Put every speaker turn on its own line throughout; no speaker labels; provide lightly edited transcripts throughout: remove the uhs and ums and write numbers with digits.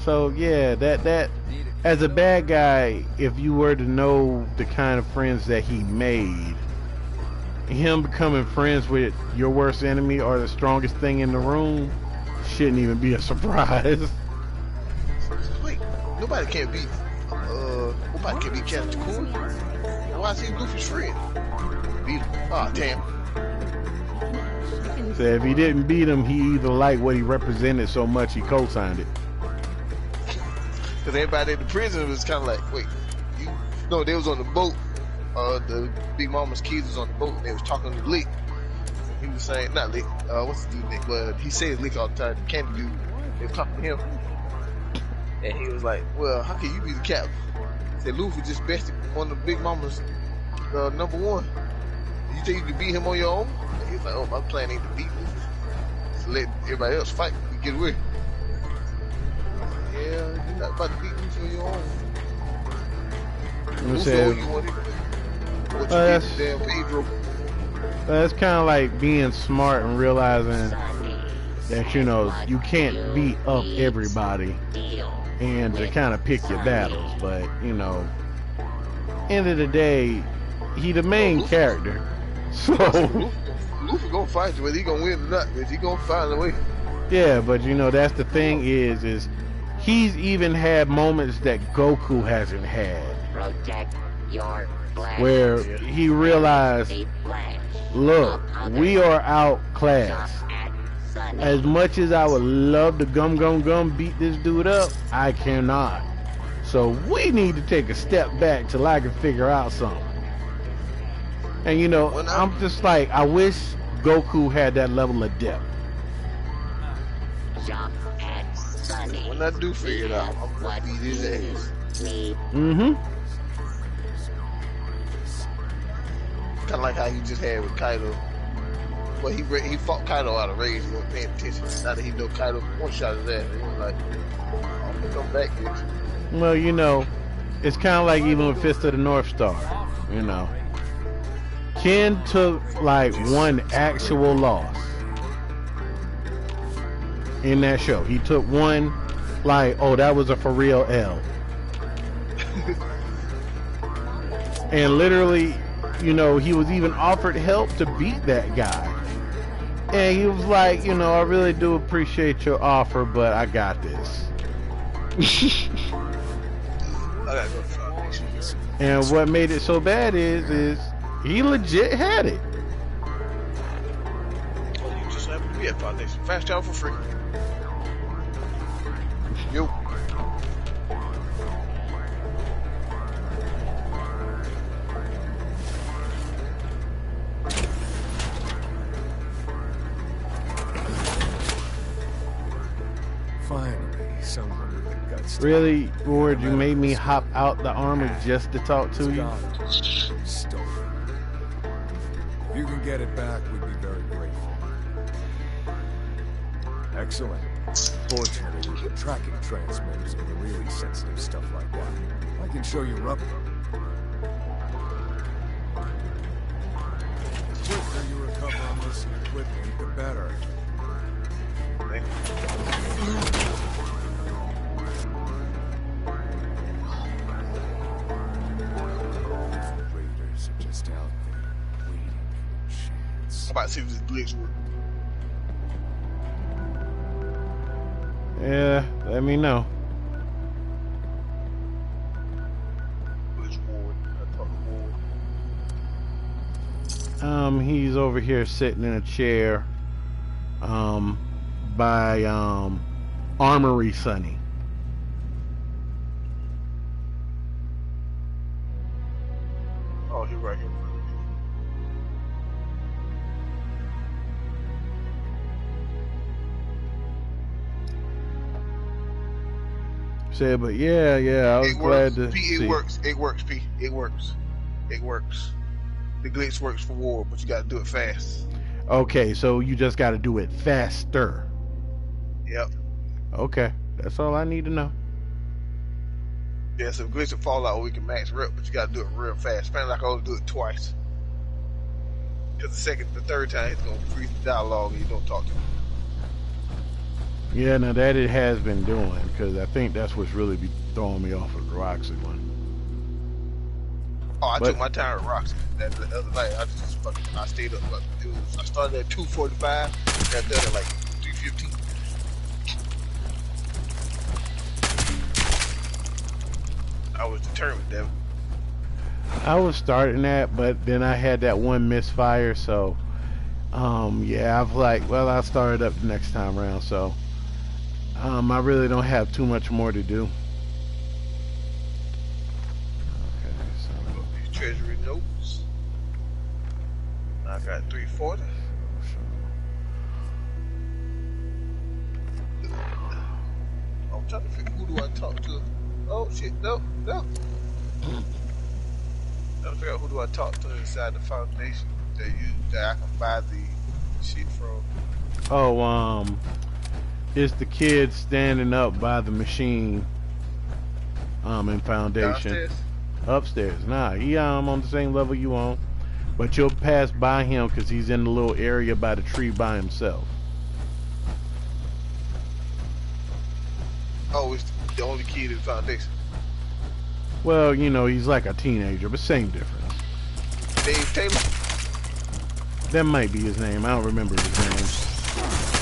So yeah, that as a bad guy, if you were to know the kind of friends that he made, him becoming friends with your worst enemy or the strongest thing in the room shouldn't even be a surprise.
Wait, nobody can beat Captain Cool. Why is he Luffy's friend? Beat him. Oh, damn.
So if he didn't beat him, he either liked what he represented so much he co-signed it.
Because everybody in the prison was kind of like, wait, you? No, they was on the boat. The Big Mama's kids was on the boat and they was talking to Lick. He was saying, not Lick, what's the dude's name? But he says Lick all the time, the candy dude. They were talking to him. And he was like, well, how can you be the captain? He said, Luffy just bested one of the Big Mama's number one. You think you can beat him on your own? And he was like, oh, my plan ain't to beat Luffy. So let everybody else fight and get away. Yeah, you're not about to beat Luffy on your own. Luffy owe you one anyway. What you did to damn Pedro.
That's kind of like being smart and realizing that, you know, you can't beat up everybody and to kind of pick your battles. But, you know, end of the day, he the main character. So
Luffy gonna fight you, whether he gonna win or not, but he gonna find a way.
Yeah, but you know, that's the thing is he's even had moments that Goku hasn't had. Where he realized, look, we are outclassed. As much as I would love to gum beat this dude up, I cannot. So we need to take a step back till I can figure out something. And you know, I'm just like, I wish Goku had that level of depth.
When I do figure it out, I'm gonna beat his ass. Kind of like how he just had with Kaido. Well, he fought Kaido out of rage. He wasn't paying attention. Now that he know Kaido one shot his ass, he was like, I'm gonna come back here.
Well, you know, it's kind of like even with Fist of the North Star. You know, Ken took like one actual loss in that show. He took one, like, oh, that was a for real L. And literally, you know, he was even offered help to beat that guy. And he was like, you know, I really do appreciate your offer, but I got this. And what made it so bad is he legit had it.
Oh, you just happen to be at Foundation. Fast travel for free. Yo.
Finally, someone with the guts.
Really, Ward, you made me hop out the armor just to talk to you?
Stolen. If you can get it back, we'd be very grateful. Excellent. Fortunately, we've been tracking transmitters and the really sensitive stuff like that. I can show you up. The quicker you recover on this equipment, the better. Raiders are just out there waiting for a chance.
I'm about to see if this glitch works.
Yeah, let me know. He's over here sitting in a chair, by, Armory Sunny.
Oh, he's right here.
Said, but yeah, I was glad to see.
It works, P. It works. The glitch works for war, but you gotta do it fast.
Okay, so you just gotta do it faster.
Yep.
Okay, that's all I need to know.
Yeah, so glitch and Fallout we can max rep, but you gotta do it real fast. Apparently, like I only do it twice. Because the third time, it's gonna freeze the dialogue and you don't talk to him.
Yeah, now that it has been doing, because I think that's what's really be throwing me off of the Roxy one.
Oh, I
But
took my time at Roxy that the other night. I stayed up. But I started at 2:45. Got done at like 3:15. I was determined, Devin.
I was starting that, but then I had that one misfire, so yeah, I've like, well, I'll start it up the next time around, so I really don't have too much more to do. Okay, so
These treasury notes. I got 340. I'm trying to figure who do I talk to. Oh shit, no. Trying to figure out who do I talk to inside the foundation that I can buy the shit from.
oh, it's the kid standing up by the machine in foundation.
Downstairs?
Upstairs. Nah, he on the same level you on, but you'll pass by him because he's in the little area by the tree by himself.
Oh, it's the only kid in the foundation.
Well, you know, he's like a teenager, but same difference.
Dave Taylor?
That might be his name. I don't remember his name.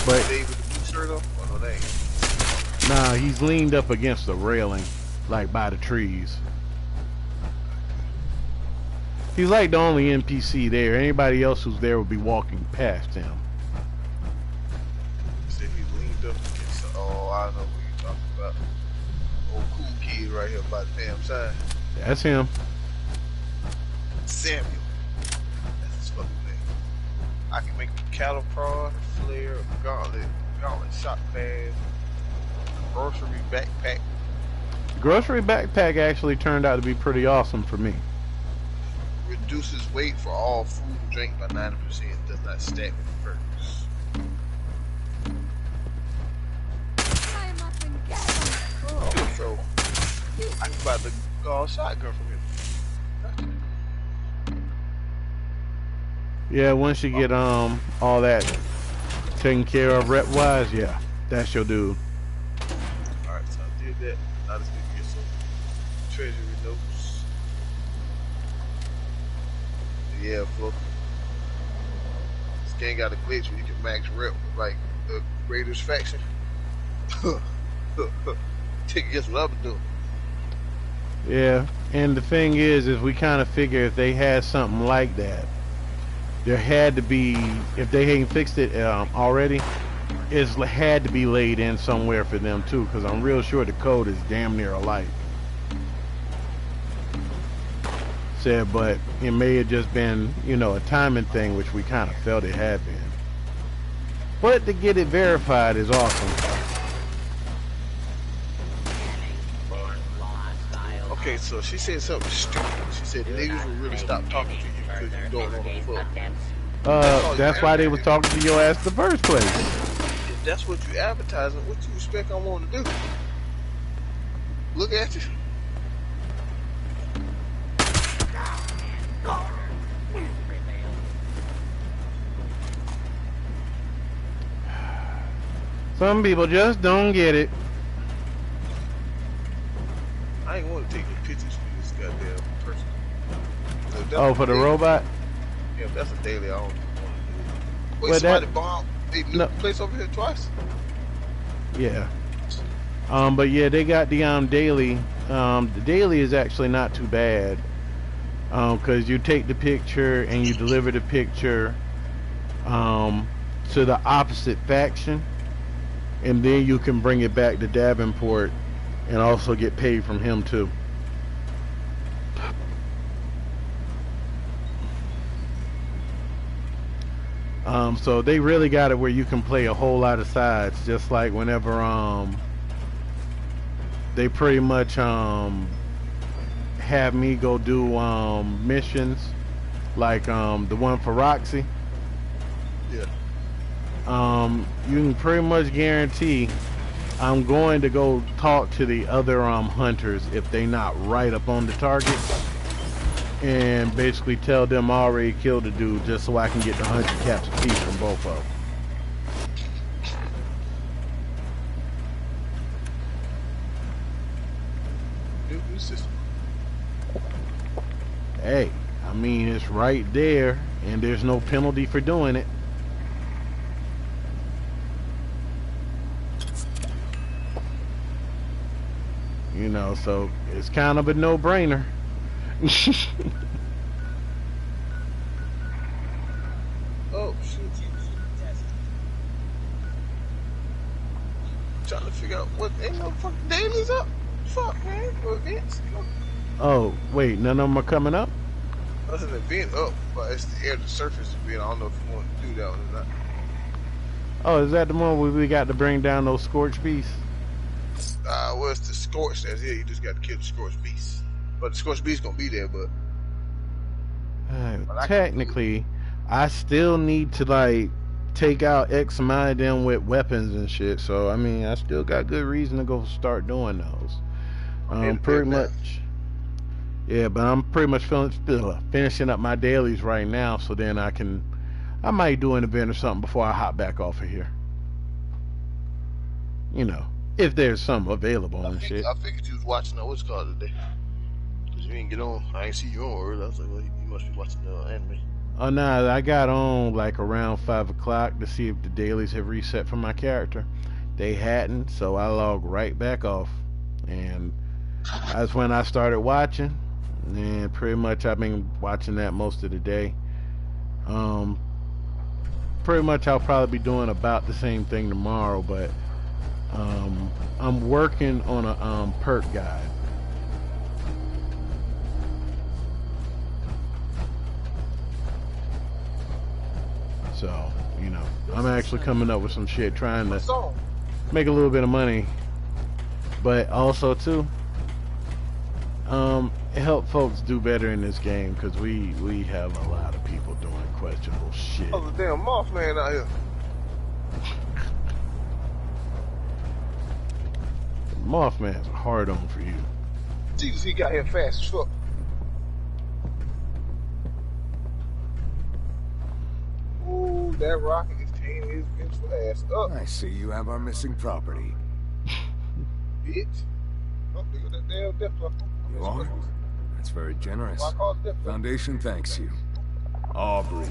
But
Dave with the blue shirt on? Oh, no, they ain't.
nah, he's leaned up against the railing, like by the trees. He's like the only NPC there. Anybody else who's there would be walking past him.
Said he leaned up against. Oh, I know who you're talking about. Old cool kid right here by the damn sign.
That's him.
Samuel. That's his fucking name. I can make a cattle prod, a flare, a gauntlet shot pad, a grocery backpack.
Grocery backpack actually turned out to be pretty awesome for me.
Reduces weight for all food and drink by 90%. Does not stack with perks. So I can buy the shotgun from him.
Yeah, once you get all that taken care of rep wise, yeah, that's your dude.
Alright, so I did that. Now let's get some treasury notes. Yeah, fuck. This game got a glitch where you can max rep with like the Raiders faction. Take guess what I've been doing.
Yeah, and the thing is we kind of figure if they had something like that, there had to be, if they ain't fixed it already, it had to be laid in somewhere for them too, because I'm real sure the code is damn near alike. Said, but it may have just been, you know, a timing thing, which we kind of felt it had been. But to get it verified is awesome.
Okay, so she said something stupid. She said niggas will really stop talking to you because you don't know the fuck.
That's why they was talking to your ass in the first place.
If that's what you advertising, what you expect I want to do? Look at you.
Some people just don't get it.
I ain't want to take the pictures for this goddamn person.
Oh, for the robot?
Yeah, that's a daily. I don't want to do it. Wait,
Well,
somebody
that-
bombed the
No.
place over here twice?
Yeah. But yeah, they got the daily. The daily is actually not too bad. Cause you take the picture and you deliver the picture to the opposite faction, and then you can bring it back to Davenport and also get paid from him too. So they really got it where you can play a whole lot of sides, just like whenever they pretty much have me go do missions like the one for Roxy.
Yeah.
You can pretty much guarantee I'm going to go talk to the other hunters if they not right up on the target, and basically tell them I already killed the dude just so I can get the 100 caps apiece from both of them.
new system.
Hey, I mean, it's right there, and there's no penalty for doing it. You know, so it's kind of a no-brainer.
Oh shit! Trying to figure out what ain't no fucking dailies up. Fuck, man, for events.
Oh, wait, none of them are coming up?
That's an event up, but it's the air to surface event. I don't know if you want to do that one or not.
Oh, is that the one where we got to bring down those scorched beasts?
Well, it's the scorched that's here. You just got to kill the scorched beast. But the scorched beast gonna be there, but
technically, I still need to like take out X amount of them with weapons and shit. So I mean, I still got good reason to go start doing those. Pretty much. Yeah, but I'm pretty much finishing up my dailies right now. So then I might do an event or something before I hop back off of here. You know, if there's some available and shit.
I figured you was watching what's called today. Cause you didn't get on. I ain't see you on early. I was like, well, you must be watching the anime.
Oh, nah, I got on like around 5 o'clock to see if the dailies have reset for my character. They hadn't, so I logged right back off. And that's when I started watching. And pretty much I've been watching that most of the day. Pretty much I'll probably be doing about the same thing tomorrow, but I'm working on a perk guide. So, you know, I'm actually coming up with some shit trying to make a little bit of money, but also too help folks do better in this game, because we have a lot of people doing questionable shit.
Oh, the damn Mothman out here.
Mothman's a hard on for you.
Jesus, he got here fast as fuck. Ooh, that rocket is tearing his ass up.
I see you have our missing property.
Bitch. Oh, look at that damn death clock.
You are? That's very generous. Foundation thanks you. Aubrey.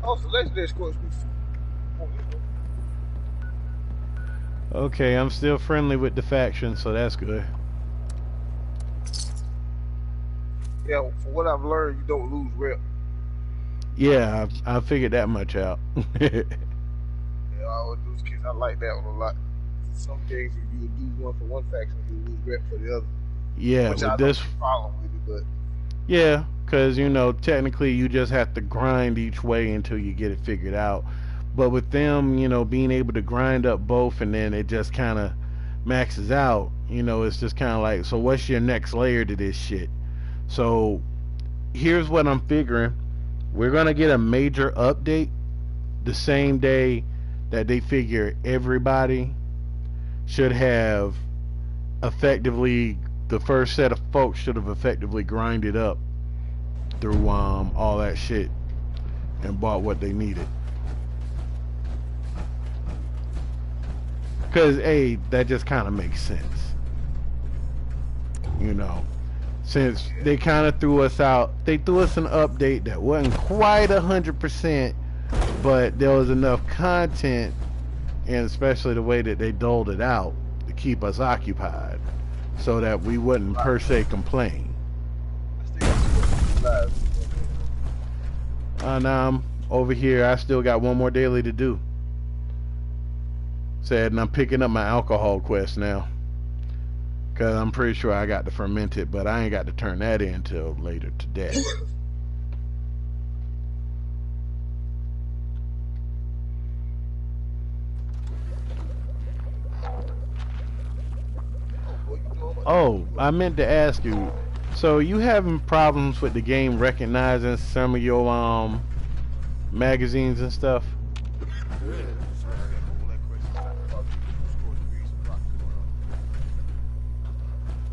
Oh, so legendary scores.
Okay, I'm still friendly with the faction, so that's good.
Yeah, from what I've learned, you don't lose rep.
Yeah, I figured that much out.
Yeah, all those kids, I like that one a lot. Some games, if you do one for one faction, you lose rep for the other.
Yeah,
which
with
I
this
don't have a problem with it, but
yeah, because you know, technically you just have to grind each way until you get it figured out. But with them, you know, being able to grind up both and then it just kind of maxes out, you know, it's just kind of like, so what's your next layer to this shit? So here's what I'm figuring. We're going to get a major update the same day that they figure everybody should have effectively, the first set of folks should have effectively grinded up through all that shit and bought what they needed. Because, hey, that just kind of makes sense. You know, since they kind of threw us out, they threw us an update that wasn't quite 100%, but there was enough content, and especially the way that they doled it out, to keep us occupied, so that we wouldn't per se complain. Now I'm over here, I still got one more daily to do. Said, and I'm picking up my alcohol quest now, because I'm pretty sure I got to ferment it, but I ain't got to turn that in until later today. Oh, I meant to ask you, so you having problems with the game recognizing some of your magazines and stuff?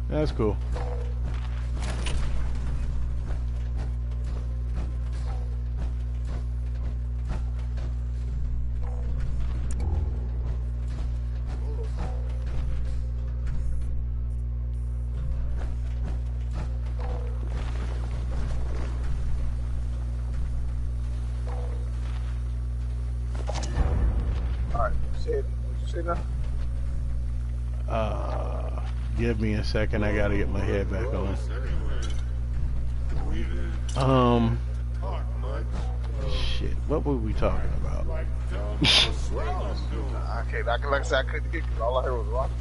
That's cool.
said, what you say now?
Give me a second. I gotta get my head back on. Shit. What were we talking about?
Like I said, I couldn't get because all I heard was rockets.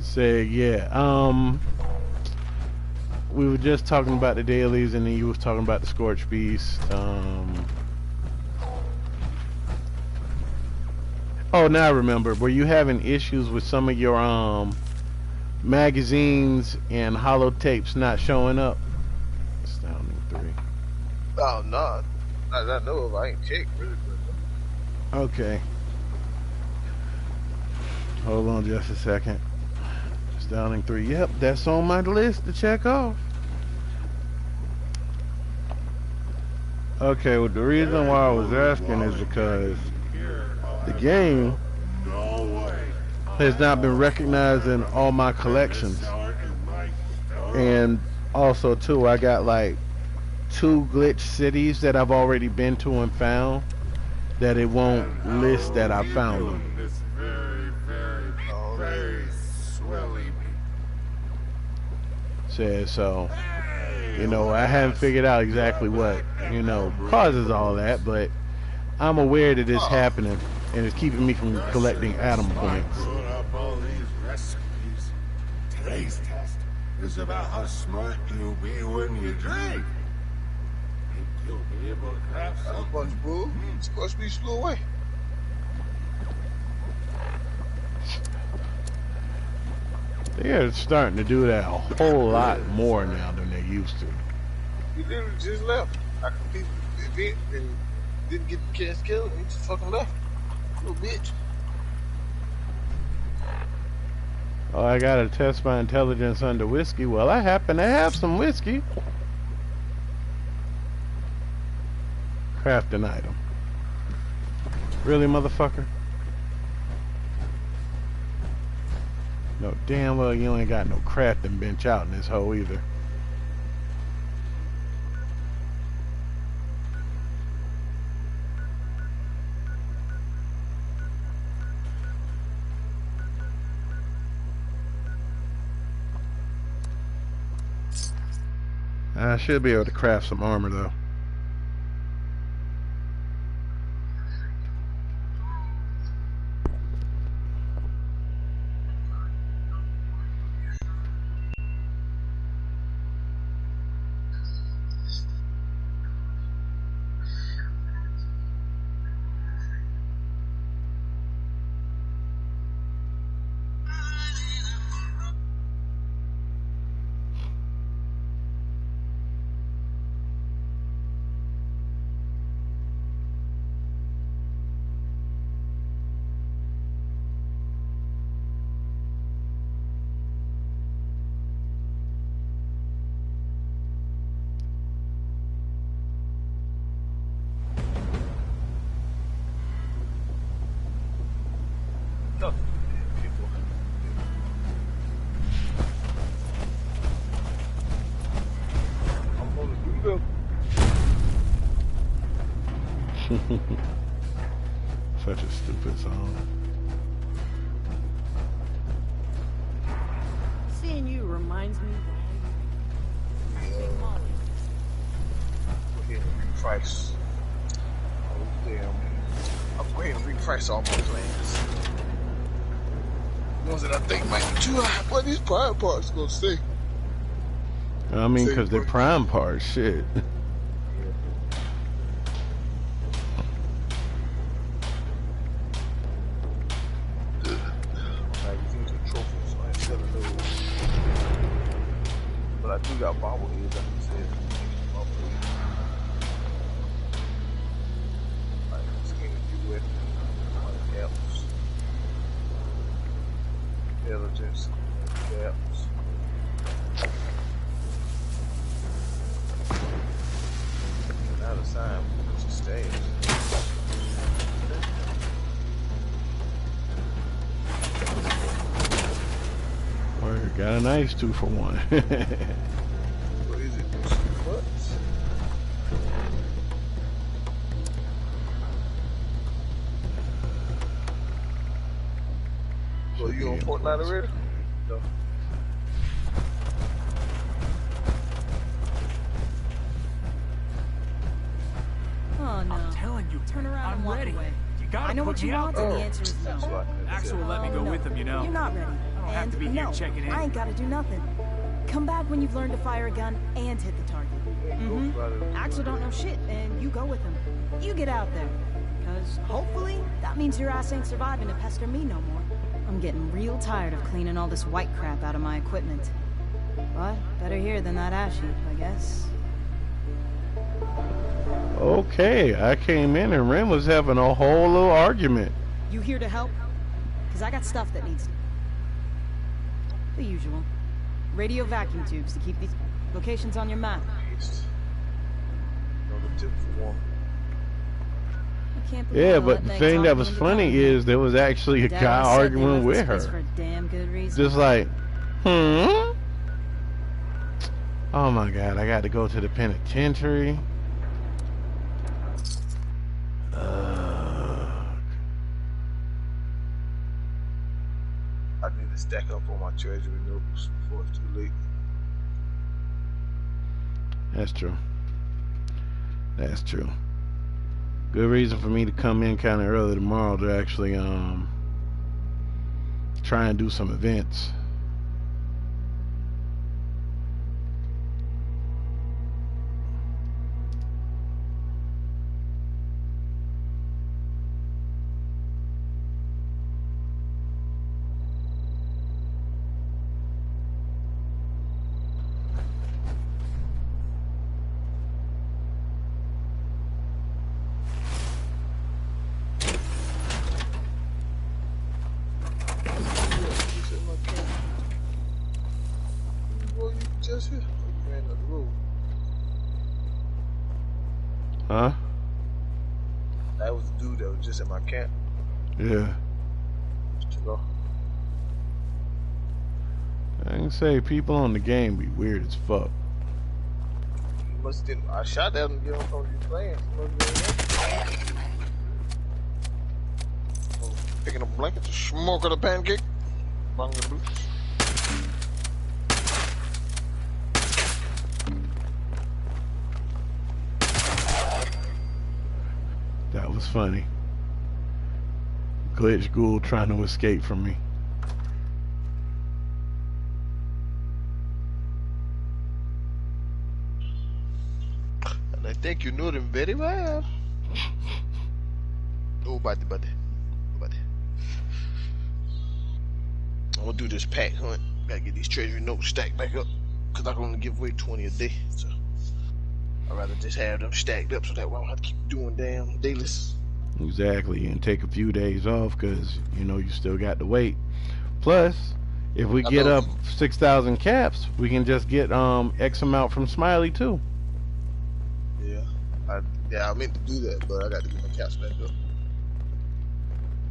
Say yeah. We were just talking about the dailies, and then you was talking about the Scorched Beast. Oh, now I remember. Were you having issues with some of your magazines and holotapes not showing up? Astounding 3.
Oh no, I know of. I ain't checked really.
Okay. Hold on just a second. Astounding 3. Yep, that's on my list to check off. Okay, well the reason why I was asking is because the game has not been recognized in all my collections. And also too, I got like 2 glitch cities that I've already been to and found that it won't list that I found them. So, you know, I haven't figured out exactly what, you know, causes all that, but I'm aware that it's happening, and it's keeping me from collecting atom points.
Today's test is about how smart you'll be when you drink. You'll be able to craft
That's a bunch of bull. Scorched Beast flew away.
They're starting to do that a whole lot more now than they used to.
He literally just left. I completed the event and didn't get the chance to kill him. He just fucking left. Little bitch.
Oh, I gotta test my intelligence under whiskey. Well, I happen to have some whiskey. Craft an item. Really, motherfucker? No, damn well you ain't got no crafting bench out in this hole either. I should be able to craft some armor though. Such a stupid song.
Seeing you reminds me.
Go ahead and reprice. Oh damn. I'm going to reprice all my plans. The ones that I think might be too high. What these prime parts gonna say?
I mean, because they're prime parts, shit.
But I do got bobbleheads, like you said. Like skin you with like caps. Intelligence, caps. Now the sign just stays.
Word, got a nice 2 for 1.
What is it? What?
damn
Fortnite already? No.
Oh no.
I'm telling you,
Turn around and
I'm
walk
ready.
away.
You gotta
I know
put
what you
me out
want,
there.
and the answer is
That's
no.
why I couldn't
Axel
say.
will let me go
No.
with him, you know.
You're not ready.
I don't have
And
to be here
no,
checking in.
I ain't gotta do nothing. Come back when you've learned to fire a gun and hit the target.
Ghost Rider.
Axel don't know shit, and you go with him. You get out there. Because hopefully, that means your ass ain't surviving to pester me no more. I'm getting real tired of cleaning all this white crap out of my equipment. But better here than that ash heap, I guess.
Okay, I came in and Ren was having a whole little argument.
You here to help? Because I got stuff that needs... the usual. Radio vacuum tubes to keep these locations on your map.
Another tip for one.
I can't believe
Yeah,
I
but
let
the
Meg
thing
talk
that
me
was
into
funny
coming.
is there was actually a
Dad
guy
always said they
arguing
left
with
this place
her.
for a damn good reason.
Just like, oh my god, I got to go to the penitentiary.
I need to stack up on my treasury notes before it's too late.
That's true. That's true. Good reason for me to come in kind of early tomorrow to actually try and do some events.
Just here. You ran up the road.
Huh?
That was the dude that was just at my camp.
Yeah.
To go.
I can say people on the game be weird as fuck.
He must didn't. I shot at him to get him from these plans. Picking up blankets, smoking a pancake. Among the boots.
That was funny. Glitch Ghoul trying to escape from me.
And I think you know them very well. Oh, buddy. I'm gonna do this pack hunt. Gotta get these treasury notes stacked back up. Cause I can only give away 20 a day. So I'd rather just have them stacked up so that way I don't have to keep doing damn dailies.
Exactly, and take a few days off because you know you still got to wait. Plus, if we get up 6,000 caps, we can just get X amount from Smiley too.
Yeah, I meant to do that, but I got to get my caps back up.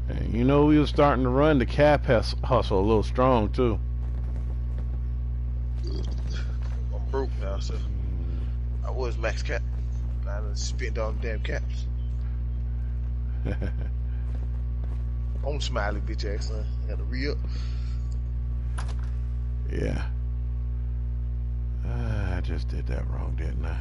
And you know we was starting to run the cap hustle a little strong too.
I'm broke now, so I was max cap. I done spent all the damn caps. I'm Smiley, bitch ass son. I got to re-up.
Yeah. I just did that wrong, didn't I?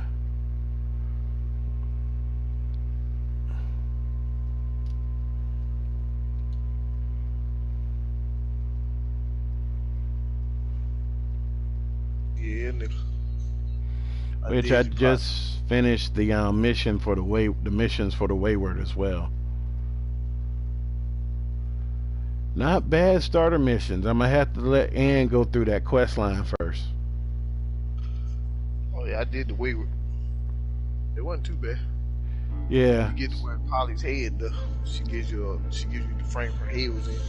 Yeah, nigga.
Which I just finished the mission for the missions for the Wayward as well. Not bad starter missions. I'm gonna have to let Ann go through that quest line first.
Oh yeah, I did the Wayward. It wasn't too bad.
Yeah.
You get to where Polly's head, though. She gives you the frame her head was in.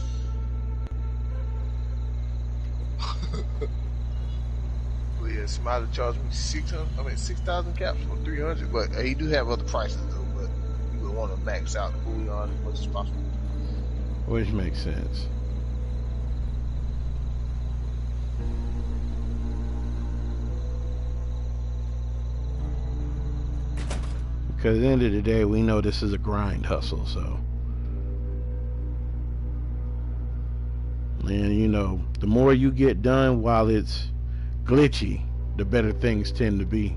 But yeah, Smiley charged me 6,000 caps for 300. But he do have other prices though. But you would want to max out the bullion as much as possible.
Which makes sense. Because at the end of the day, we know this is a grind hustle, so. And you know, the more you get done while it's glitchy, the better things tend to be.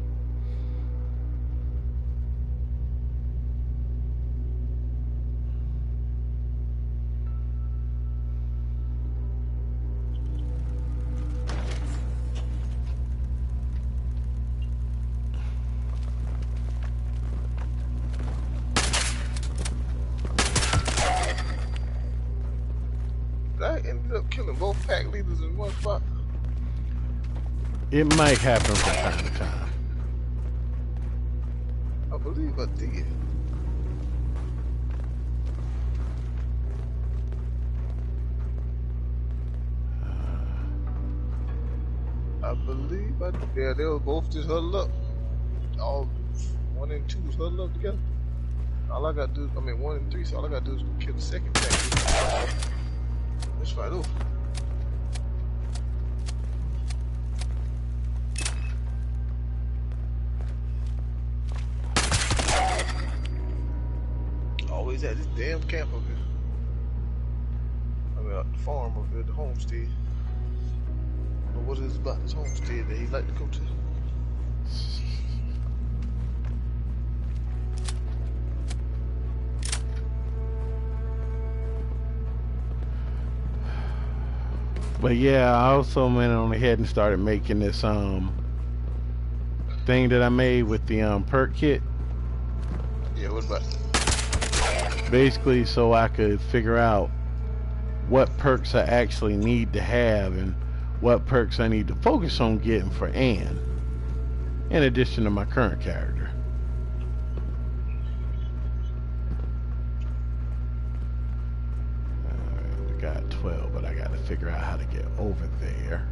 I ended up killing both pack leaders in one spot.
It might happen from time to time.
I believe I did. I believe I did. Yeah, they were both just huddled up. All 1 and 2 was huddled up together. All I gotta do, 1 and 3, so all I gotta do is kill the second pack. Let's fight over. Always at this damn camp up here. At the farm up here, the homestead. I don't know what it is about this homestead that he like to go to.
But yeah, I also went on ahead and started making this thing that I made with the perk kit.
Yeah, what about it?
Basically so I could figure out what perks I actually need to have and what perks I need to focus on getting for Anne, in addition to my current character. Alright, we got 12, but I gotta figure out how to get over there.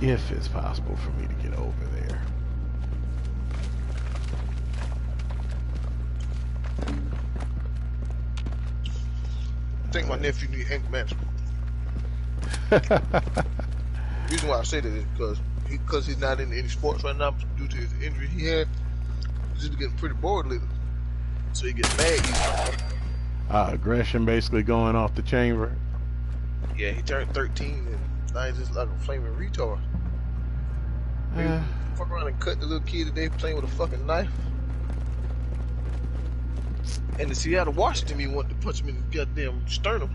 If it's possible for me to get over there.
I think my nephew needs anger management. Reason why I say that is because he's not in any sports right now due to his injury he had. He's just getting pretty bored lately, so he gets mad easily.
Aggression basically going off the chamber.
Yeah, he turned 13 and now he's just like a flaming retard. Fuck around and cut the little kid today playing with a fucking knife. And the Seattle Washington, he wanted to punch him in the goddamn sternum.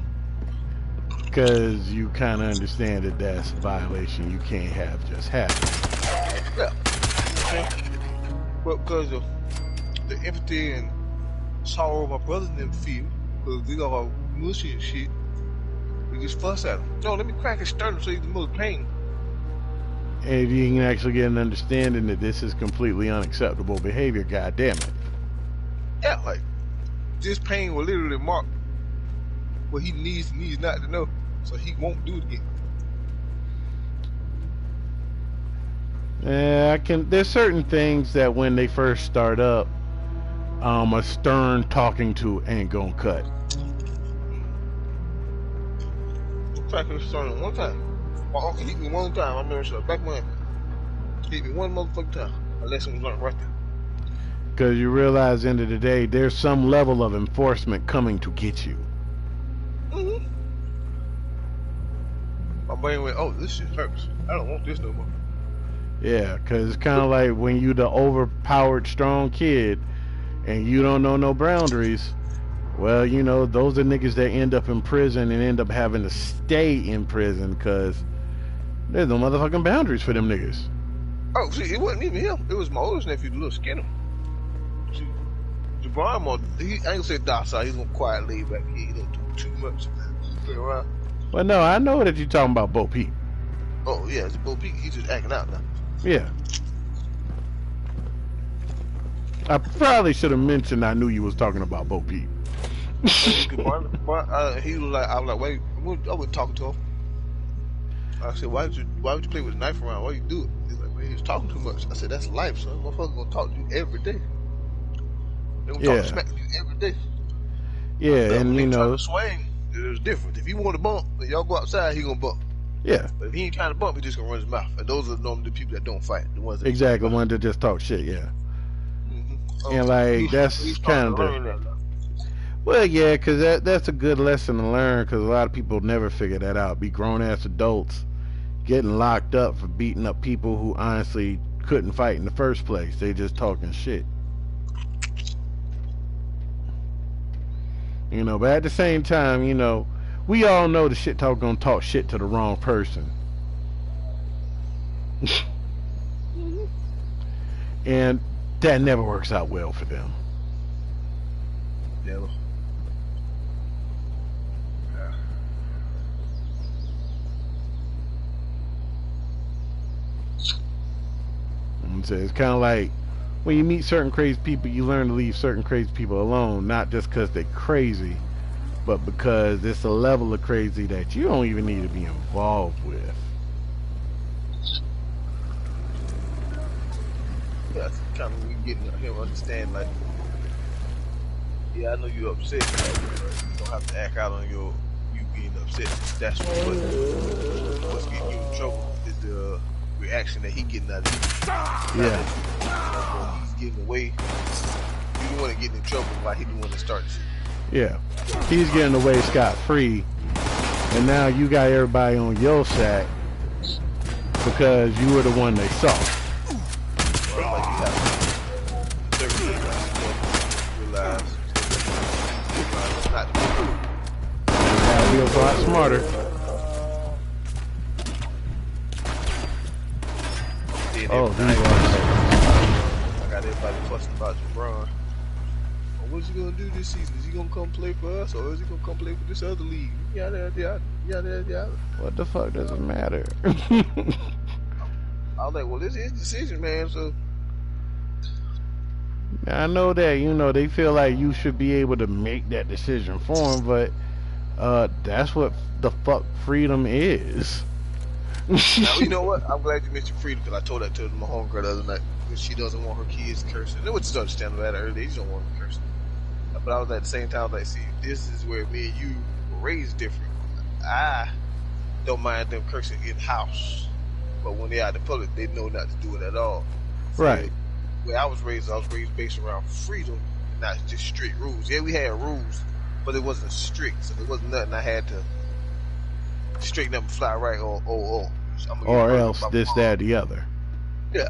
Because you kind of understand that that's a violation you can't have just happen.
Yeah. But because of the empathy and sorrow my brothers in them feel, because they got all mushy and shit, we just fuss at him. No, let me crack his sternum so he can move pain.
And you can actually get an understanding that this is completely unacceptable behavior, god damn it.
Yeah, like, this pain will literally mark what he needs not to know, so he won't do it again.
Yeah, there's certain things that when they first start up, a stern talking to ain't gonna cut.
Cracking his sternum one time. My uncle hit me one time. I remember so back when he hit me one motherfucking time. A lesson was learned right there.
Because you realize, at the end of the day, there's some level of enforcement coming to get you.
Mm-hmm. My brain went, oh, this shit hurts. I don't want this no more.
Yeah, because it's kind of like when you the overpowered strong kid and you don't know no boundaries, well, you know, those are niggas that end up in prison and end up having to stay in prison because there's no motherfucking boundaries for them niggas.
Oh, see, it wasn't even him. It was my oldest nephew, the little Skinner. See, Jabron, I ain't gonna say docile. He's gonna quiet lay back. He don't do too much. Play around.
Well, no, I know that you're talking about Bo Peep.
Oh, yeah, it's Bo Peep. He's just acting out now.
Yeah. I probably should have mentioned I knew you was talking about Bo Peep.
He was like, I was like, wait, I wasn't talking to him. I said, why would you play with a knife around? Why you do it? He's like, man, he was talking too much. I said, that's life, son. Motherfucker gonna talk to you every day. They gonna talk smack to you every day.
Yeah, and you know,
swing, it was different. If he want to bump, then y'all go outside, he gonna bump.
Yeah.
But if he ain't trying to bump, he just gonna run his mouth. And those are normally the people that don't fight. The ones that
exactly, the ones that just talk shit, yeah.
Mm-hmm.
And like that's kind of Well, yeah, because that's a good lesson to learn. Because a lot of people never figure that out. Be grown ass adults getting locked up for beating up people who honestly couldn't fight in the first place. They just talking shit. You know, but at the same time, you know, we all know the shit talk gonna talk shit to the wrong person. And that never works out well for them.
Never.
And so it's kind of like when you meet certain crazy people, you learn to leave certain crazy people alone, not just because they're crazy, but because it's a level of crazy that you don't even need to be involved with.
Yeah, that's kind of we getting him understand like, yeah, I know you're upset. You don't have to act out on you being upset. That's what's getting you in trouble is the reaction that he getting out of you.
Yeah.
When he's getting away, you the one that getting in trouble while he the one that started shit.
Yeah. He's getting away scot-free, and now you got everybody on your side because you were the one they saw.
Well, like you have to realize not to
Now he was a lot smarter. Oh, these
I got everybody fussing about LeBron. What's he gonna do this season? Is he gonna come play for us, or is he gonna come play for this other league? Yada yada yada yada.
What the fuck does it matter?
I was like, well, this is his decision, man. So
I know that, you know, they feel like you should be able to make that decision for them, but that's what the fuck freedom is.
now, you know what? I'm glad you mentioned freedom because I told that to my homegirl the other night because she doesn't want her kids cursing. It was just understandable at her early age. She don't want them cursing. But I was at the same time like, see, this is where me and you were raised different. I don't mind them cursing in house, but when they're out in public, they know not to do it at all. So
Right.
Where I was raised based around freedom, not just strict rules. Yeah, we had rules, but it wasn't strict, so there wasn't nothing I had to straighten up and fly right or
Else this, that, the other.
Yeah.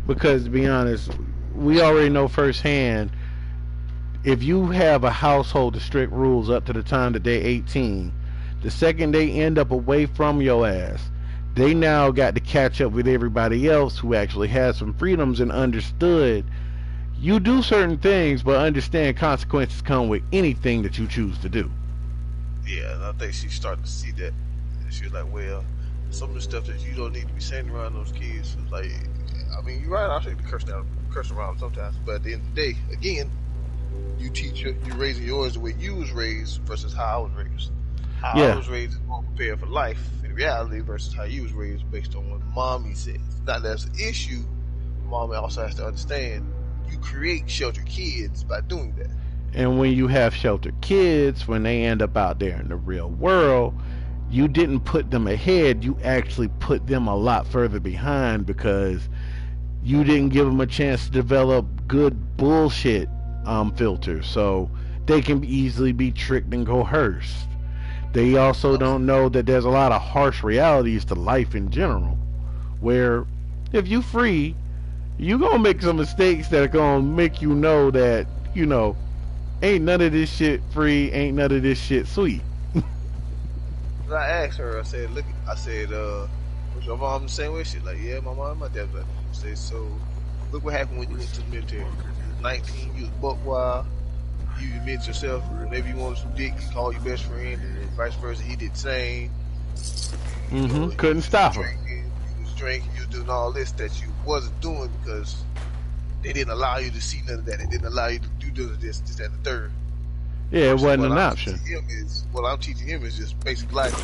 Because to be honest, we already know firsthand, if you have a household of strict rules up to the time that they're 18, the second they end up away from your ass, they now got to catch up with everybody else who actually has some freedoms and understood you do certain things, but understand consequences come with anything that you choose to do.
Yeah, and I think she's starting to see that. And she's like, well, some of the stuff that you don't need to be saying around those kids. It's like, I mean, you're right. I should curse around sometimes, but at the end of the day, again, you're raising yours the way you was raised versus how I was raised. How I was raised is more prepared for life in reality versus how you was raised based on what mommy says. Now, there's an issue. Mommy also has to understand you create sheltered kids by doing that.
And when you have sheltered kids, when they end up out there in the real world, you didn't put them ahead, you actually put them a lot further behind because you didn't give them a chance to develop good bullshit filters, so they can easily be tricked and coerced. They also don't know that there's a lot of harsh realities to life in general, where if you free, you gonna make some mistakes that are gonna make you know that, you know, ain't none of this shit free, ain't none of this shit sweet.
I asked her, I said, was your mom the same way? She's like, yeah, my mom and my dad. I said, so look what happened when you went to the military. 19, you was buck wild. You admit yourself, whenever you wanted some dick, you call your best friend, and vice versa. He did the same. You know,
Couldn't stop him.
You was drinking, you was doing all this that you wasn't doing because they didn't allow you to see none of that. They didn't allow you to do this, that, and the third.
Yeah, it wasn't an option.
What I'm teaching him is just basic life.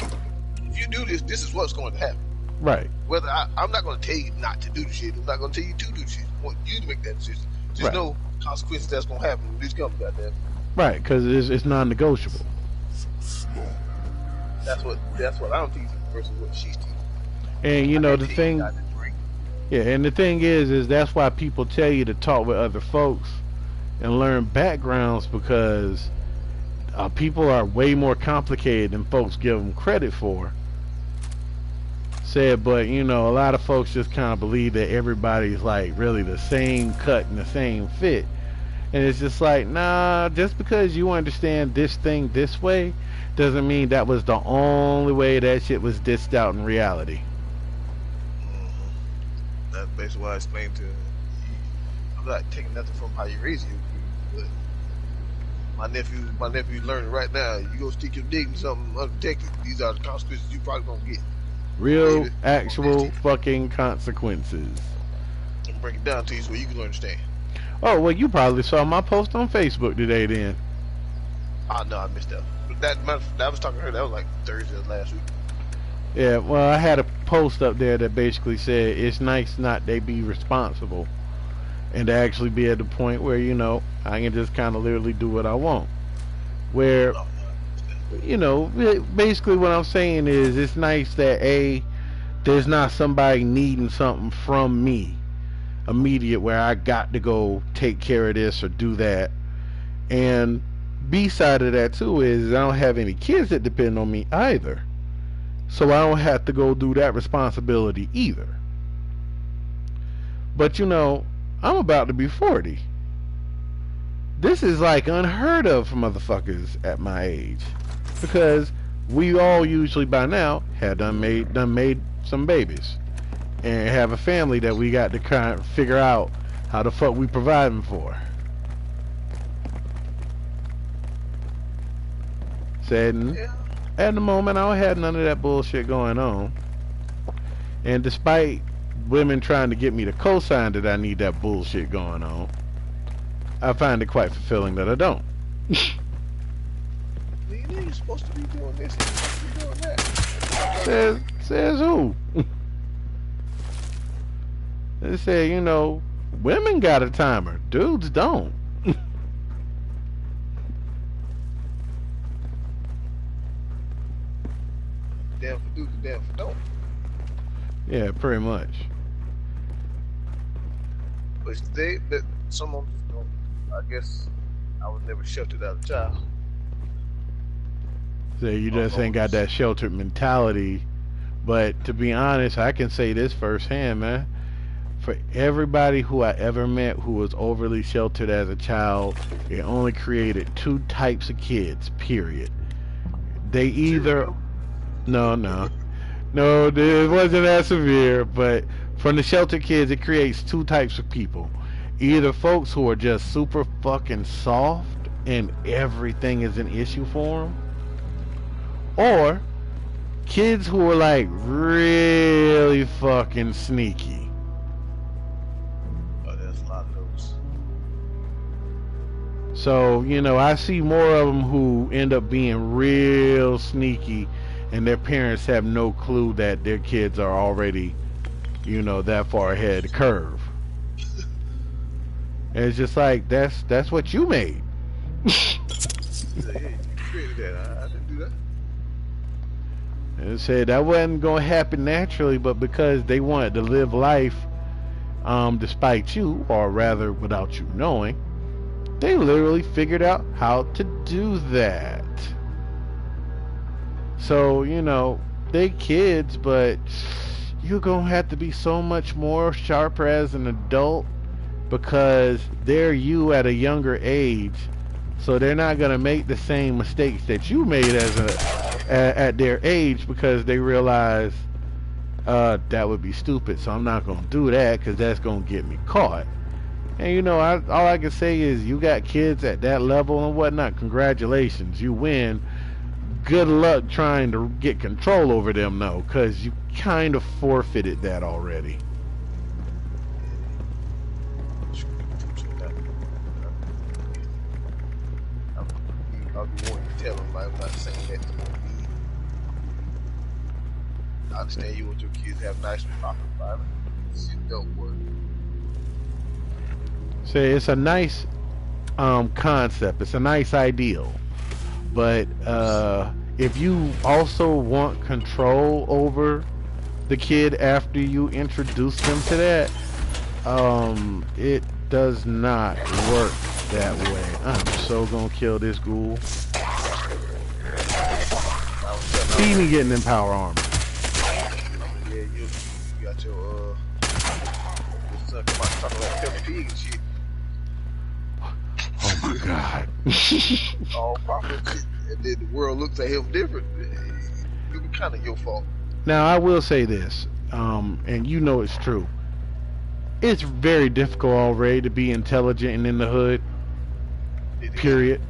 If you do this, this is what's going to happen.
Right.
Whether I'm not going to tell you not to do the shit. I'm not going to tell you to do the shit. I want you to make that decision. Just know consequences that's going to happen when this comes, goddamn.
Right, because it's non-negotiable.
That's what I'm teaching versus what she's teaching.
And you know the thing, and the thing is that's why people tell you to talk with other folks and learn backgrounds, because people are way more complicated than folks give them credit for. Said, but you know, a lot of folks just kind of believe that everybody's like really the same cut and the same fit. And it's just like, nah, just because you understand this thing this way doesn't mean that was the only way that shit was dished out in reality.
That's basically why I explained to I'm not taking nothing from how you raise you, but my nephew learning right now, you go stick your dick in something undetected, these are the consequences you probably gonna get.
Real, actual fucking consequences.
I'm gonna break it down to you so you can understand.
Oh, well, you probably saw my post on Facebook today then.
Oh, no, I missed that. But that was talking to her, that was like Thursday of last week.
Yeah, well, I had a post up there that basically said it's nice not they be responsible and to actually be at the point where, you know, I can just kind of literally do what I want. Where, you know, basically what I'm saying is it's nice that, A, there's not somebody needing something from me immediate where I got to go take care of this or do that. And B side of that too is I don't have any kids that depend on me either. So I don't have to go do that responsibility either. But you know, I'm about to be 40. This is like unheard of for motherfuckers at my age. Because we all usually by now have done made some babies. And have a family that we got to kind of figure out how the fuck we providing for. Said, at the moment I don't have none of that bullshit going on. And despite women trying to get me to co-sign that I need that bullshit going on, I find it quite fulfilling that I don't.
You know you're supposed to be doing this and you're supposed to be doing that.
Says who? They say, you know, women got a timer, dudes don't.
Damn for dudes, damn for don't.
Yeah, pretty much.
But some of them just don't. I guess I was never sheltered as a child.
Say you just ain't got that sheltered mentality. But to be honest, I can say this firsthand, man. For everybody who I ever met who was overly sheltered as a child, it only created two types of kids, period. They either... No, it wasn't that severe, but from the sheltered kids, it creates two types of people. Either folks who are just super fucking soft and everything is an issue for them, or kids who are like really fucking sneaky.
Oh, there's a lot of those.
So, you know, I see more of them who end up being real sneaky and their parents have no clue that their kids are already, you know, that far ahead of the curve. And it's just like, that's what you made.
Hey, you created that. I didn't do that.
And it said that wasn't going to happen naturally, but because they wanted to live life despite you, or rather without you knowing, they literally figured out how to do that. So, you know, they kids, but you're going to have to be so much more sharper as an adult because they're you at a younger age. So they're not going to make the same mistakes that you made at their age because they realize that would be stupid. So I'm not going to do that because that's going to get me caught. And, you know, all I can say is you got kids at that level and whatnot. Congratulations. You win. Good luck trying to get control over them, though, because you kind of forfeited that already.
I'll be wanting to tell them, like, I'm not saying that to them. I understand you want your kids to have nice and proper environment. Shit don't work.
Say it's a nice concept. It's a nice ideal. But if you also want control over the kid after you introduce them to that, it does not work that way. I'm so gonna kill this ghoul. see me getting in power armor.
Yeah, you got your son come out talking like Peppa Pig and shit.
Oh my god.
All proper shit. And then the world looks at him different. It was kind of your fault.
Now I will say this, and you know it's true. It's very difficult already to be intelligent and in the hood. Period.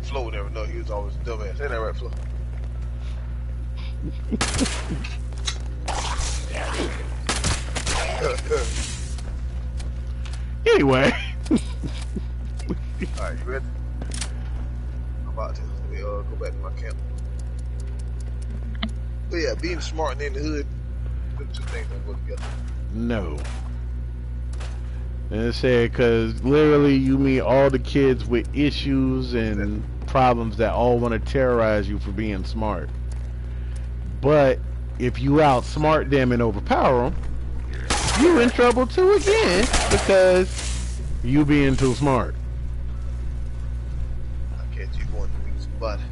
Flo would never know. He was always a dumbass. Ain't that right, Flo?
Anyway.
Alright, you ready? I'm about to. Let me go back to my camp. But yeah, being smart and in the hood, them two things don't go together.
No. And it said, because literally you meet all the kids with issues and problems that all want to terrorize you for being smart. But if you outsmart them and overpower them, you in trouble too again because you being too smart.
I catch you going to meet somebody.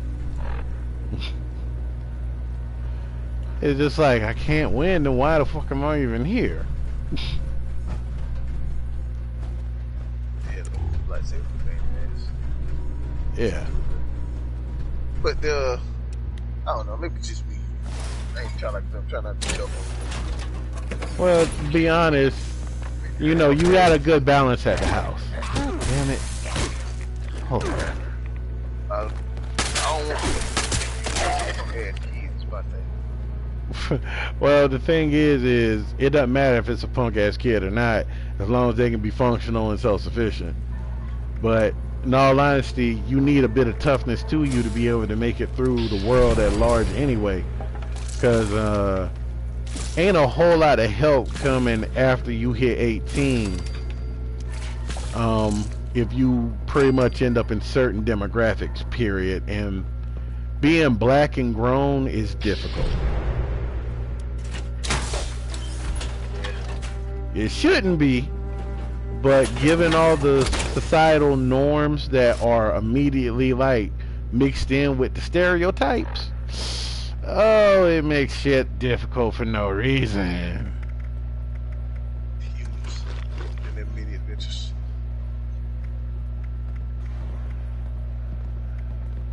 It's just like, I can't win, then why the fuck am I even here? Yeah.
But I don't know, maybe it's just me. I ain't trying like them, trying not to be helpful.
Well, to be honest, you know, you got a good balance at the house. God damn it. Hold on.
I don't want to have kids, my thing.
Well, the thing is it doesn't matter if it's a punk ass kid or not, as long as they can be functional and self-sufficient. But in all honesty, you need a bit of toughness to you to be able to make it through the world at large anyway. Because ain't a whole lot of help coming after you hit 18. If you pretty much end up in certain demographics, period. And being black and grown is difficult. It shouldn't be. But given all the societal norms that are immediately like mixed in with the stereotypes, oh, it makes shit difficult for no reason.
Humans and their many adventures.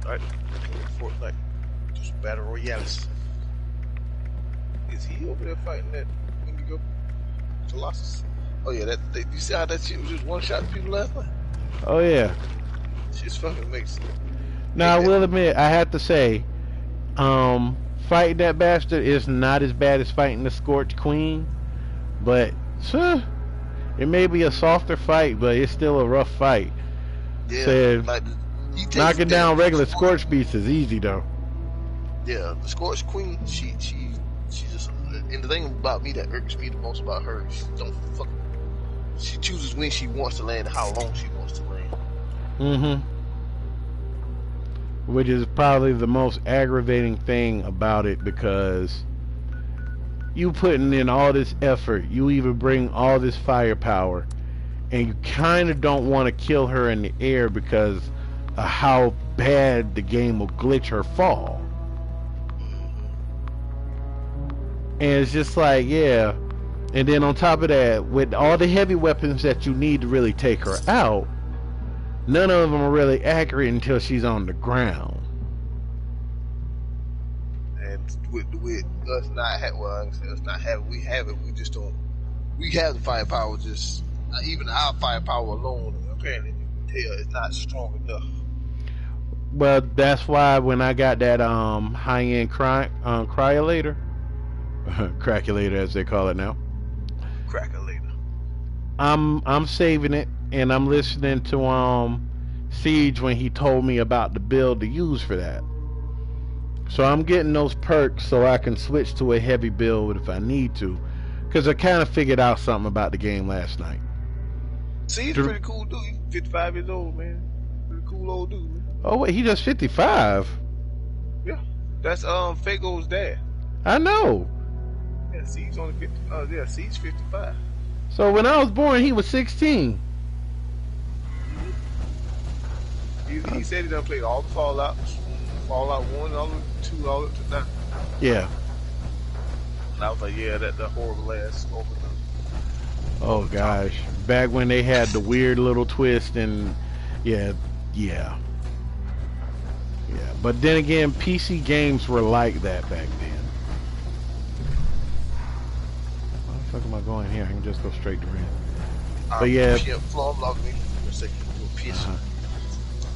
Alright, Fortnite. Just Battle Royales. Is he over there fighting that Indigo Colossus? Oh yeah, you see how that shit was just one shot people last night?
Oh yeah.
Shit's fucking makes.
Now I will admit, I have to say, fighting that bastard is not as bad as fighting the Scorched Queen, but it may be a softer fight, but it's still a rough fight.
Yeah,
so,
like
knocking down regular Scorched beasts is easy though.
Yeah, the Scorched Queen, she just, and the thing about me that irks me the most about her, she chooses when she wants to land and how long she wants to land.
Mm-hmm. Which is probably the most aggravating thing about it, because you putting in all this effort, you even bring all this firepower, and you kind of don't want to kill her in the air because of how bad the game will glitch her fall. And it's just like, yeah. And then on top of that, with all the heavy weapons that you need to really take her out, none of them are really accurate until she's on the ground.
And with us not having, well, us not having, we have it. We just don't. We have the firepower. Just even our firepower alone, apparently, is not strong enough.
Well, that's why when I got that high-end cryolator, craculator as they call it now.
Cracolator.
I'm saving it, and I'm listening to Siege when he told me about the build to use for that. So I'm getting those perks so I can switch to a heavy build if I need to, because I kind of figured out something about the game last night.
Siege pretty cool dude. He's 55 years old, man. Pretty cool old dude, man.
Oh wait, he just 55.
Yeah, that's Fago's dad.
I know.
Yeah, Siege only 50. Yeah, Siege 55.
So when I was born, he was 16.
He said he done played all the Fallouts. Fallout 1, all the 2, all up to 9.
Yeah.
And I was like, yeah, that horrible ass over
Oh gosh, back when they had the weird little twist and yeah. But then again, PC games were like that back then. Why the fuck am I going here? I can just go straight to Ren. But yeah.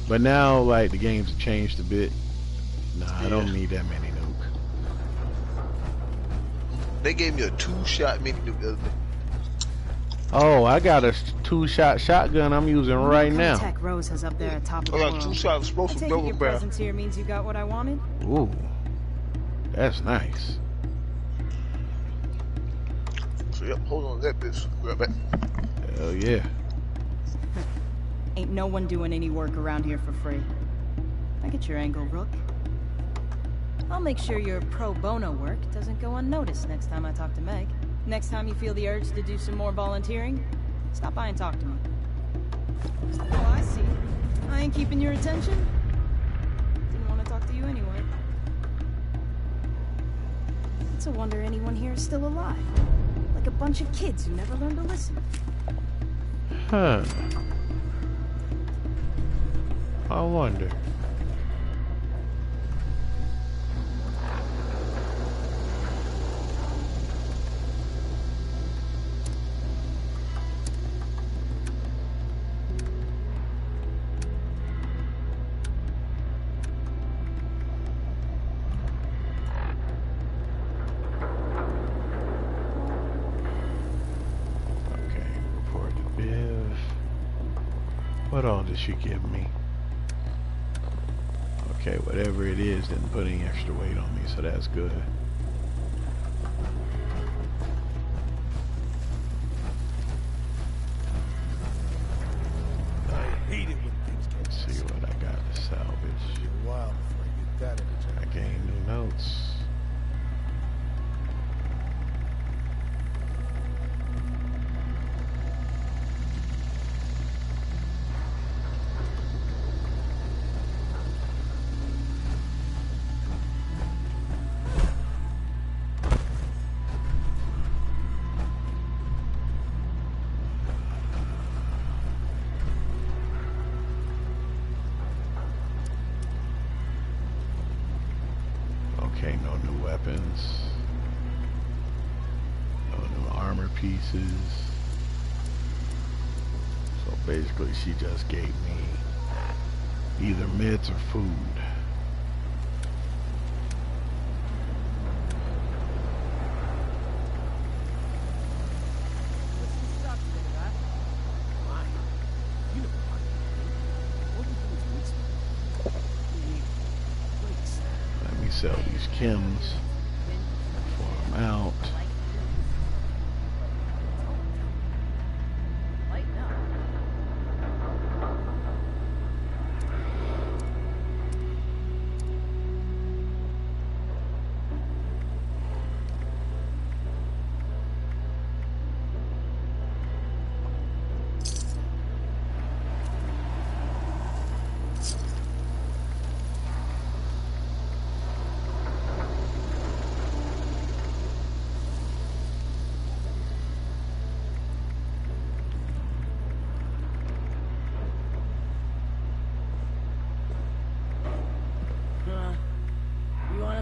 But now, like, the games have changed a bit. Nah, I don't need that many nuke.
They gave me a 2-shot mini nuke the other day.
Oh, I got a 2-shot shotgun I'm using right now.
Tech Rose has up there at top of the
I got
world.
2-shot explosive
I take it your presence here means you got what I wanted?
Ooh, that's nice.
So yep, hold on to that bitch. Right back.
Hell yeah.
Ain't no one doing any work around here for free. I get your angle, Rook. I'll make sure your pro bono work doesn't go unnoticed next time I talk to Meg. Next time you feel the urge to do some more volunteering, stop by and talk to me. Oh, I see. I ain't keeping your attention. Didn't want to talk to you anyway. It's a wonder anyone here is still alive. Like a bunch of kids who never learned to listen.
Huh. I wonder. What all did she give me? Okay, whatever it is didn't put any extra weight on me, so that's good.
I hate it when things get
Let's see what I got to salvage.
a while before I get that energy.
I gained new notes. Okay, no new weapons. No new armor pieces. So basically she just gave me either meds or food. Sell these chems before I'm out.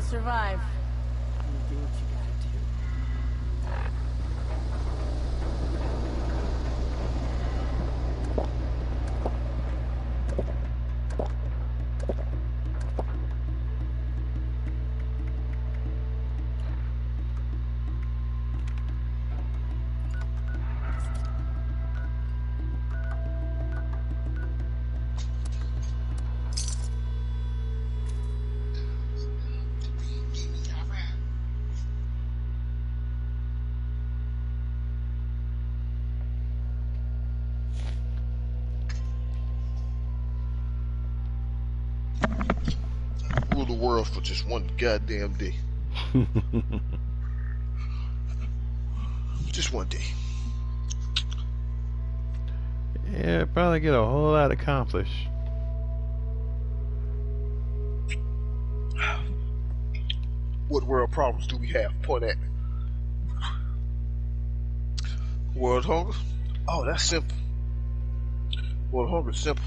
Survive. You do what you gotta do.
Rule the world for just one goddamn day. Just one day.
Yeah, probably get a whole lot accomplished.
What world problems do we have? Point at me. World hunger? Oh, that's simple. World hunger is simple.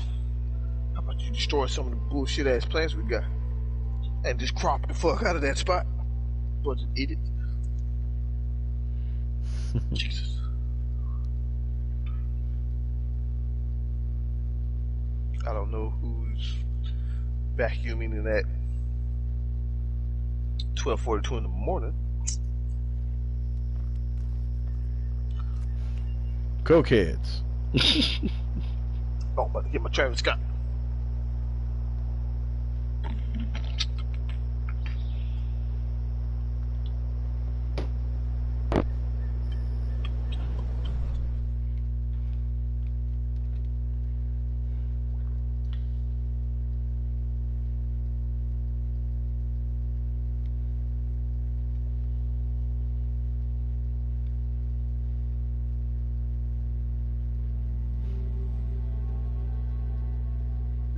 How about you destroy some of the bullshit ass plants we got and just crop the fuck out of that spot? Bunch of idiots. Jesus. I don't know who's vacuuming in that 12:42 in the morning.
Cokeheads.
Oh, I'm about to get my Travis Scott.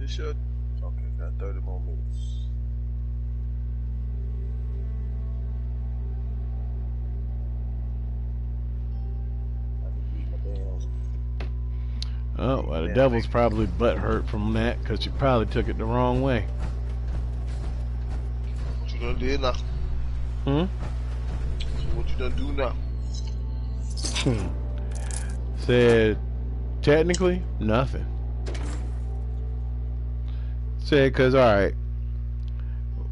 Should. Okay, got 30 more minutes.
Oh, well, the devil's probably butthurt from that because you probably took it the wrong way.
What you done did now?
Hmm?
So what you done do now?
Said, technically, nothing. Said, because, alright,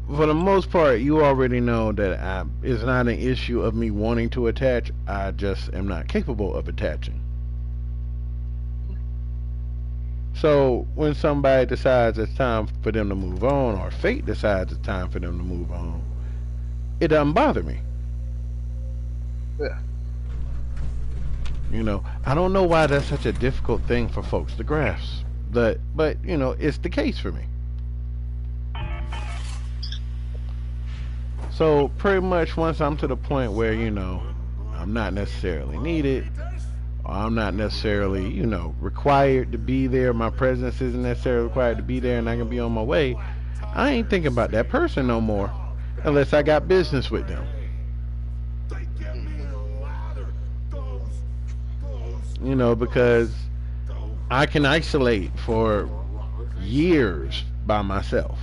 for the most part, you already know that it's not an issue of me wanting to attach. I just am not capable of attaching. So, when somebody decides it's time for them to move on, or fate decides it's time for them to move on, it doesn't bother me.
Yeah.
You know, I don't know why that's such a difficult thing for folks to grasp. But you know, it's the case for me. So pretty much once I'm to the point where, you know, I'm not necessarily needed, or I'm not necessarily, you know, required to be there, my presence isn't necessarily required to be there and I can be on my way, I ain't thinking about that person no more unless I got business with them. You know, because I can isolate for years by myself.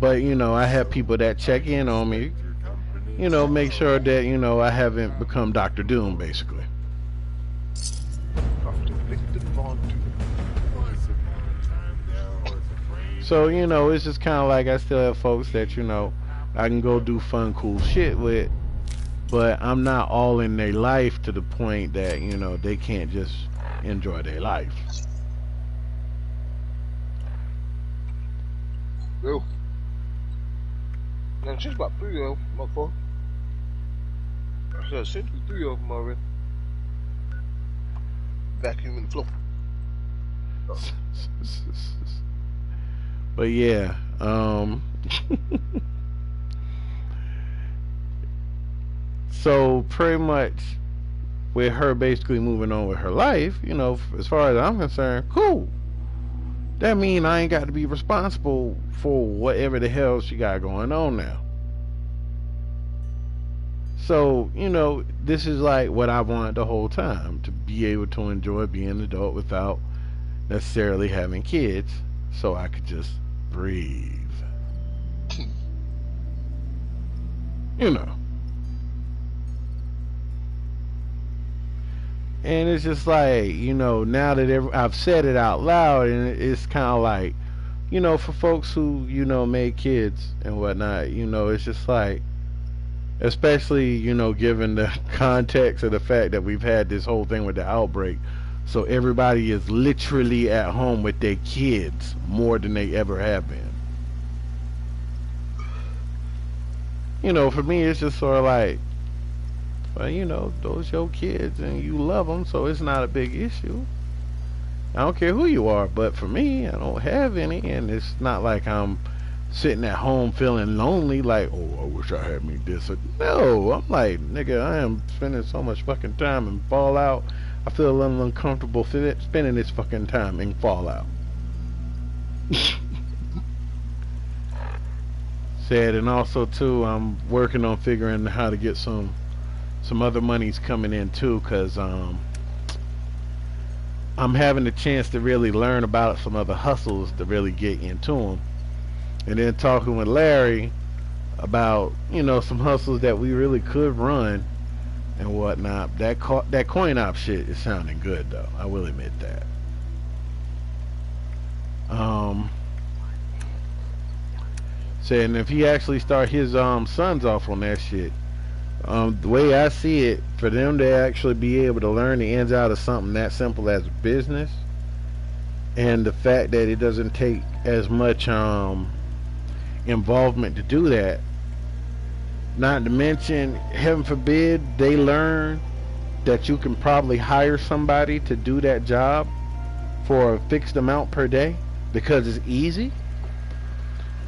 But, you know, I have people that check in on me, you know, make sure that, you know, I haven't become Dr. Doom, basically. So, you know, it's just kind of like I still have folks that, you know, I can go do fun, cool shit with, but I'm not all in their life to the point that, you know, they can't just enjoy their life.
Yo. Man, she's about 3 of them, motherfucker. I said, sent you 3 of them already. Vacuum in the floor.
But yeah, so pretty much with her basically moving on with her life, you know, as far as I'm concerned, cool. That means I ain't got to be responsible for whatever the hell she got going on now. So, you know, this is like what I wanted the whole time, to be able to enjoy being an adult without necessarily having kids, so I could just breathe. You know. And it's just like, you know, now that I've said it out loud, and it's kind of like, you know, for folks who, you know, made kids and whatnot, you know, it's just like, especially, you know, given the context of the fact that we've had this whole thing with the outbreak, so everybody is literally at home with their kids more than they ever have been. You know, for me, it's just sort of like, well, you know, those your kids and you love them, so it's not a big issue. I don't care who you are, but for me, I don't have any, and it's not like I'm sitting at home feeling lonely, like, oh, I wish I had me this. No, I'm like, nigga, I am spending so much fucking time in Fallout. I feel a little uncomfortable spending this fucking time in Fallout. Said, and also too, I'm working on figuring how to get some other monies coming in too, cause I'm having the chance to really learn about some other hustles to really get into them, and then talking with Larry about some hustles that we really could run and whatnot. That coin op shit is sounding good though. I will admit that. Saying if he actually start his sons off on that shit, the way I see it, for them to actually be able to learn the ins out of something that simple as business, and the fact that it doesn't take as much involvement to do that. Not to mention, heaven forbid, they learn that you can probably hire somebody to do that job for a fixed amount per day because it's easy,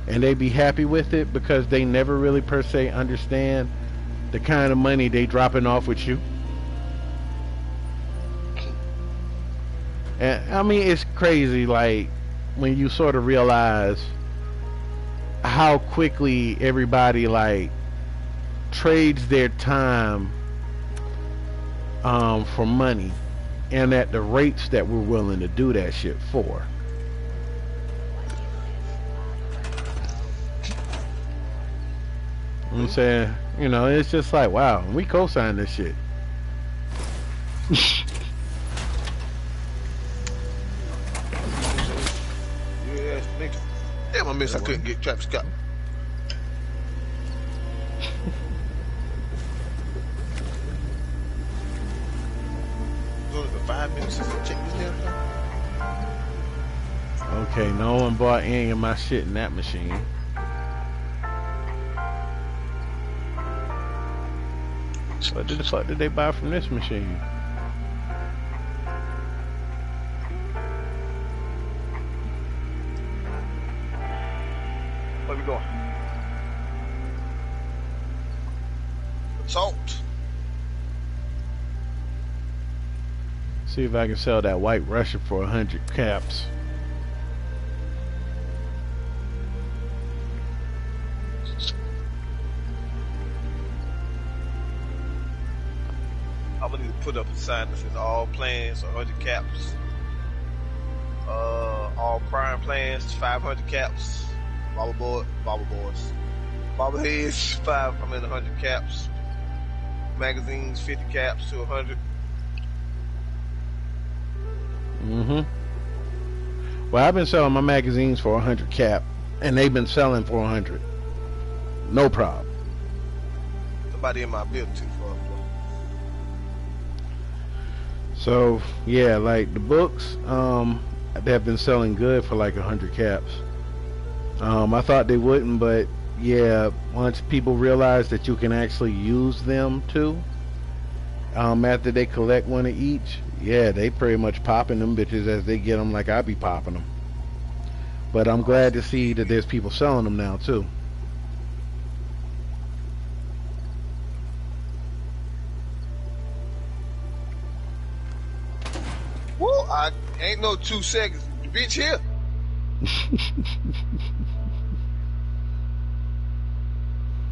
and they be happy with it because they never really per se understand the kind of money they dropping off with you. And I mean, it's crazy, like when you sort of realize how quickly everybody like trades their time for money, and at the rates that we're willing to do that shit for. I'm saying, it's just like, wow, we co-signed this shit.
Yeah, nigga. Damn, I miss I couldn't get Travis Scott. It's only been 5 minutes since I checked this damn thing.
Okay, no one bought any of my shit in that machine. What the fuck did they buy from this machine?
Where we going? Salt.
See if I can sell that White Russian for 100 caps.
I'm gonna need to put up a sign that says all plans 100 caps. All prime plans 500 caps. Bobbleheads 100 caps. Magazines 50 caps to 100.
Well, I've been selling my magazines for 100 cap, and they've been selling for 100. No problem.
Somebody in my building too far.
So yeah, like the books, they've been selling good for like 100 caps. I thought they wouldn't, but yeah, once people realize that you can actually use them too, after they collect one of each, yeah, they pretty much popping them bitches as they get them, like I be popping them. But I'm glad to see that there's people selling them now too.
Well, I ain't no 2 seconds. The bitch here.